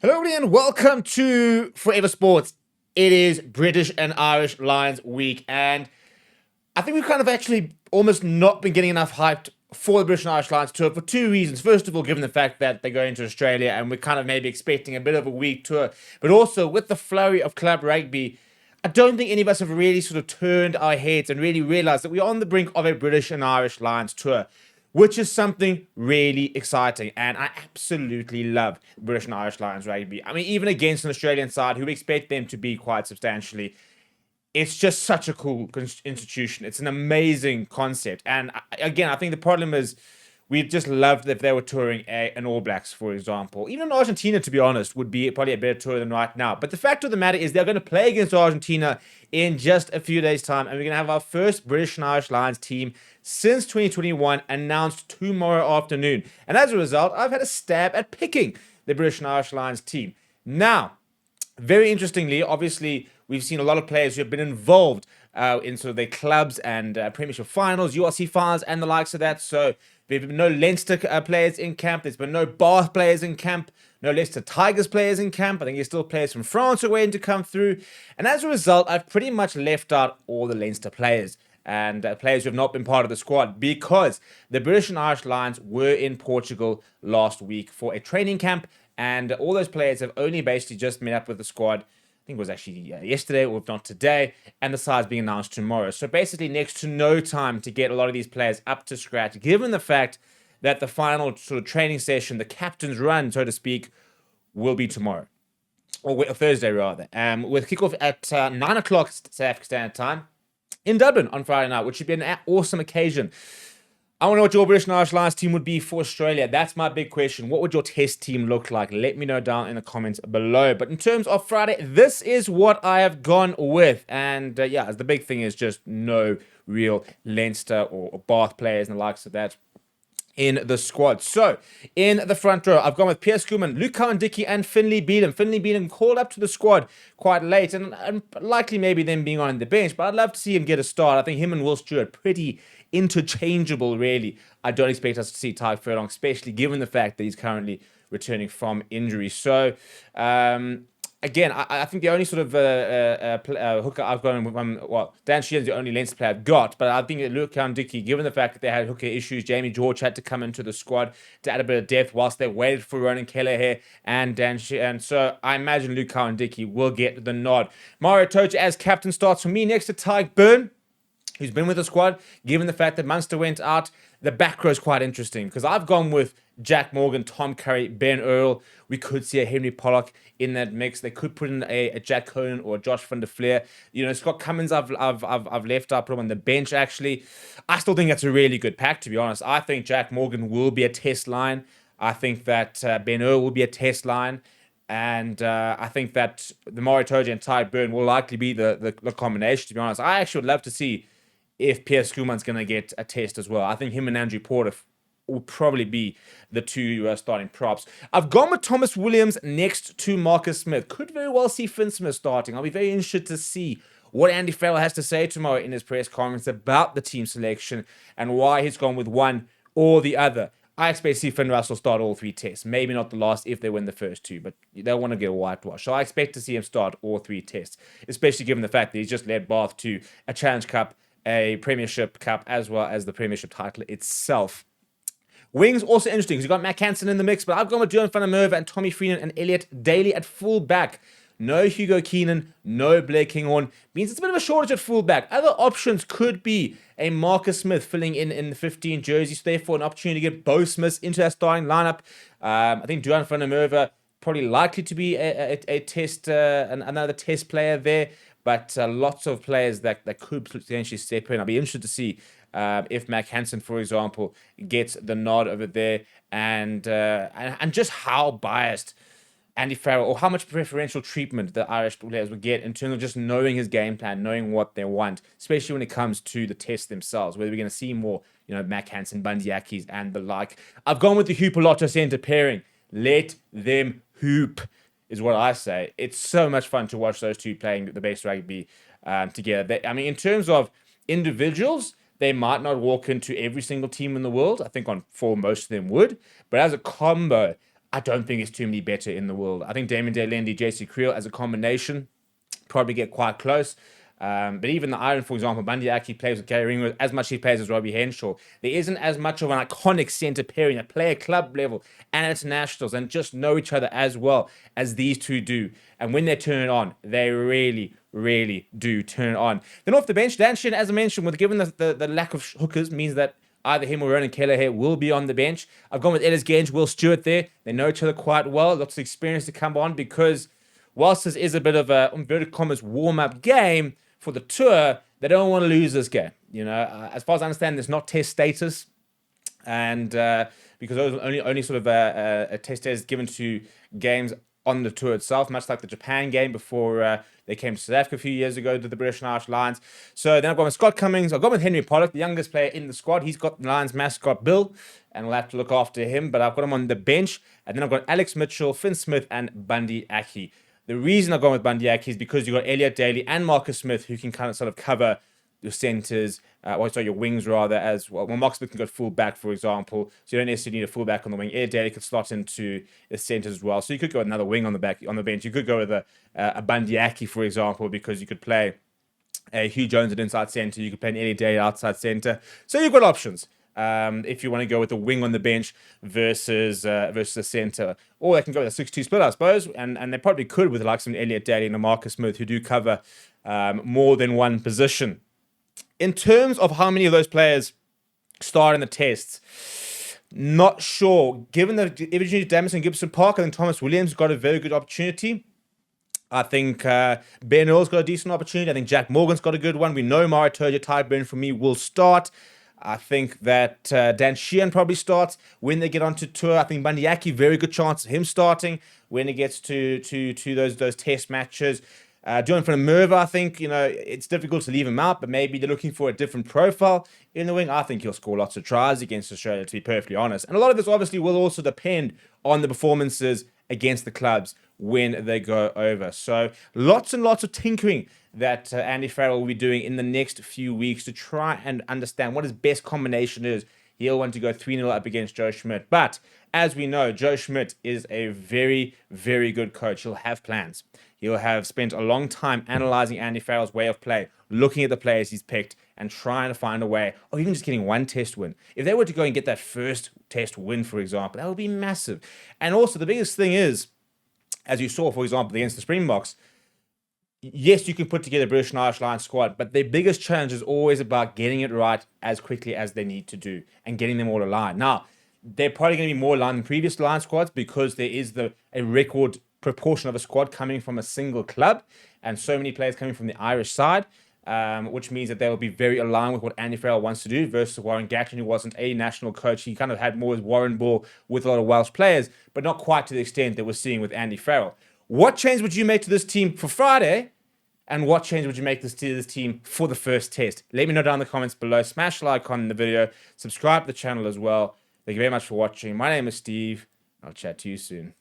Hello, everybody, and welcome to Forever Sports. It is British and Irish Lions week, and I think we've kind of actually almost not been getting enough hyped for the British and Irish Lions tour for two reasons. First of all, given the fact that they're going to Australia and we're kind of maybe expecting a bit of a weak tour, but also with the flurry of club rugby, I don't think any of us have really sort of turned our heads and really realized that we're on the brink of a British and Irish Lions tour, which is something really exciting. And I absolutely love British and Irish Lions rugby. I mean, even against an Australian side who we expect them to be quite substantially, it's just such a cool institution. It's an amazing concept. And again, I think the problem is we just loved if they were touring an All Blacks, for example. Even Argentina, to be honest, would be probably a better tour than right now. But the fact of the matter is they're going to play against Argentina in just a few days' time. And we're going to have our first British and Irish Lions team since 2021 announced tomorrow afternoon. And as a result, I've had a stab at picking the British and Irish Lions team. Now, very interestingly, obviously, we've seen a lot of players who have been involved in sort of their clubs and Premiership finals, URC finals, and the likes of that. So there have been no Leinster players in camp. There's been no Bath players in camp. No Leicester Tigers players in camp. I think there's still players from France who are waiting to come through. And as a result, I've pretty much left out all the Leinster players and players who have not been part of the squad because the British and Irish Lions were in Portugal last week for a training camp. And all those players have only basically just met up with the squad. I think it was actually yesterday, or if not today, and the side's being announced tomorrow. So basically, next to no time to get a lot of these players up to scratch, given the fact that the final sort of training session, the captain's run, so to speak, will be tomorrow, or Thursday rather, with kickoff at 9 o'clock South African Standard Time in Dublin on Friday night, which should be an awesome occasion. I want to know what your British and Irish Lions team would be for Australia. That's my big question. What would your test team look like? Let me know down in the comments below. But in terms of Friday, this is what I have gone with. And the big thing is just no real Leinster or Bath players and the likes of that in the squad. So, in the front row, I've gone with Pierce Kuhlman, Luke Cowan-Dickie, and Finlay Bealham. Finlay Bealham called up to the squad quite late, and likely maybe them being on the bench, but I'd love to see him get a start. I think him and Will Stewart pretty interchangeable, really. I don't expect us to see Ty Furlong, especially given the fact that he's currently returning from injury. So, again, I think the only sort of hooker I've got, Dan Sheehan's the only Leinster player I've got, but I think Luke Cowan-Dickie, given the fact that they had hooker issues, Jamie George had to come into the squad to add a bit of depth whilst they waited for Ronan Kelleher and Dan Sheehan. So I imagine Luke Cowan-Dickie will get the nod. Mario Toja as captain starts for me next to Tyke Byrne, who's been with the squad. Given the fact that Munster went out, the back row is quite interesting because I've gone with Jack Morgan, Tom Curry, Ben Earl. We could see a Henry Pollock in that mix. They could put in a Jack Conan or a Josh van der Fleer. Scott Cummins I've left up, put him on the bench actually. I still think that's a really good pack, to be honest. I think Jack Morgan will be a test line. I think that Ben Earl will be a test line. And I think that the Mario Toja and Ty Byrne will likely be the combination, to be honest. I actually would love to see if Pierce Kuhlman's going to get a test as well. I think him and Andrew Porter will probably be the two starting props. I've gone with Thomas Williams next to Marcus Smith. Could very well see Finn Smith starting. I'll be very interested to see what Andy Farrell has to say tomorrow in his press conference about the team selection and why he's gone with one or the other. I expect to see Finn Russell start all three tests. Maybe not the last if they win the first two, but they don't want to get a whitewash. So I expect to see him start all three tests, especially given the fact that he's just led Bath to a Challenge Cup, a Premiership Cup, as well as the Premiership title itself. Wings, also interesting, because you've got Matt Hansen in the mix, but I've gone with Dylan van der Merwe and Tommy Freenan and Elliot Daly at fullback. No Hugo Keenan, no Blair Kinghorn. Means it's a bit of a shortage at fullback. Other options could be a Marcus Smith filling in the 15 jersey, so therefore an opportunity to get Bo Smith into that starting lineup. I think Dylan van der Merwe probably likely to be a test, another test player there. But lots of players that could potentially step in. I'll be interested to see if Mac Hansen, for example, gets the nod over there, and just how biased Andy Farrell, or how much preferential treatment the Irish players would get in terms of just knowing his game plan, knowing what they want, especially when it comes to the tests themselves, whether we're going to see more, Mac Hansen, Bundyakis, and the like. I've gone with the Hoopalotta centre pairing. Let them hoop, is what I say. It's so much fun to watch those two playing the best rugby together. In terms of individuals, they might not walk into every single team in the world. I think for most of them would. But as a combo, I don't think it's too many better in the world. I think Damien Delendi, JC Creel as a combination probably get quite close. But even the Iron, for example, Bundy Aki plays with Gary Ringwood as much as he plays as Robbie Henshaw. There isn't as much of an iconic centre pairing that play at club level and internationals and just know each other as well as these two do. And when they turn it on, they really, really do turn it on. Then off the bench, Dan Sheehan, as I mentioned, with given the lack of hookers, means that either him or Ronan Kelleher will be on the bench. I've gone with Ellis Genge, Will Stewart there. They know each other quite well. Lots of experience to come on because whilst this is a bit of a, inverted commas, warm-up game for the tour, they don't want to lose this game. As far as I understand, there's not test status. And because those are only sort of a test status given to games on the tour itself, much like the Japan game before they came to South Africa a few years ago to the British and Irish Lions. So then I've gone with Scott Cummings. I've gone with Henry Pollock, the youngest player in the squad. He's got the Lions mascot Bill, and we'll have to look after him. But I've got him on the bench. And then I've got Alex Mitchell, Finn Smith, and Bundy Aki. The reason I've gone with Bundy Aki is because you've got Elliot Daly and Marcus Smith who can kind of sort of cover your centres, your wings rather, as well. Well, Marcus Smith can go full back, for example, so you don't necessarily need a full back on the wing. Elliot Daly could slot into the centres as well, so you could go with another wing on the bench. You could go with a Bundy Aki, for example, because you could play a Hugh Jones at inside centre. You could play an Elliot Daly outside centre. So you've got options. If you want to go with the wing on the bench versus the centre, or they can go with a 6-2 split, I suppose, and they probably could with like some Elliot Daly and a Marcus Smith who do cover more than one position. In terms of how many of those players start in the tests, not sure. Given the opportunity Jamison Gibson Park, I think Thomas Williams got a very good opportunity. I think Ben Earl's got a decent opportunity. I think Jack Morgan's got a good one. We know Mara Toja, Tyburn for me will start. I think that Dan Sheehan probably starts when they get onto tour. I think Bundy Aki, very good chance of him starting when it gets to those test matches. Jonathan Merva, I think, it's difficult to leave him out, but maybe they're looking for a different profile in the wing. I think he'll score lots of tries against Australia, to be perfectly honest. And a lot of this obviously will also depend on the performances against the clubs when they go over. So lots and lots of tinkering that Andy Farrell will be doing in the next few weeks to try and understand what his best combination is. He'll want to go 3-0 up against Joe Schmidt. But as we know, Joe Schmidt is a very, very good coach. He'll have plans. He'll have spent a long time analyzing Andy Farrell's way of play, looking at the players he's picked and trying to find a way, or even just getting one test win. If they were to go and get that first test win, for example, that would be massive. And also the biggest thing is, as you saw, for example, against the Springboks, yes, you can put together a British and Irish Lions squad, but their biggest challenge is always about getting it right as quickly as they need to do and getting them all aligned. Now, they're probably going to be more aligned than previous Lions squads because there is a record proportion of a squad coming from a single club and so many players coming from the Irish side, which means that they will be very aligned with what Andy Farrell wants to do versus Warren Gatton, who wasn't a national coach. He kind of had more as Warren Ball with a lot of Welsh players, but not quite to the extent that we're seeing with Andy Farrell. What change would you make to this team for Friday? And what change would you make to this team for the first test? Let me know down in the comments below. Smash the like icon in the video. Subscribe to the channel as well. Thank you very much for watching. My name is Steve. I'll chat to you soon.